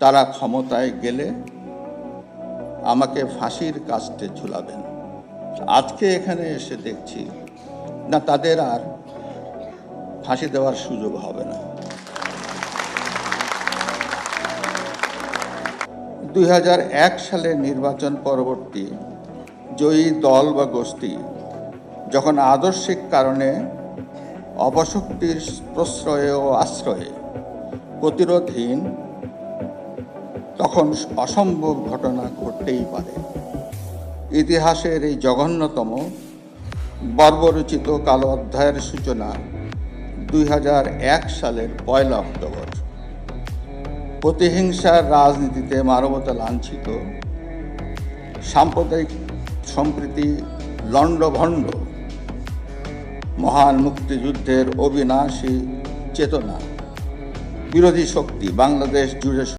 তারা ক্ষমতায় গেলে আমাকে ফাঁসির কাস্টে ঝুলাবেন। আজকে এখানে এসে দেখছি না, তাদের আর ফাঁসি দেওয়ার সুযোগ হবে না। 2001 সালের নির্বাচন পরবর্তী জয়ী দল বা গোষ্ঠী যখন আদর্শিক কারণে অপশক্তির প্রশ্রয়ে ও আশ্রয়ে প্রতিরোধহীন, তখন অসম্ভব ঘটনা ঘটতেই পারে। ইতিহাসের এই জঘন্যতম বর্বরচিত কালো অধ্যায়ের সূচনা 2001 সালের 1 অক্টোবর। প্রতিহিংসার রাজনীতিতে মানবতা লাঞ্ছিত, সাম্প্রদায়িক সম্প্রীতি লণ্ডভণ্ড, মহান মুক্তিযুদ্ধের অবিনাশী চেতনা বিরোধী শক্তি বাংলাদেশ জুড়ে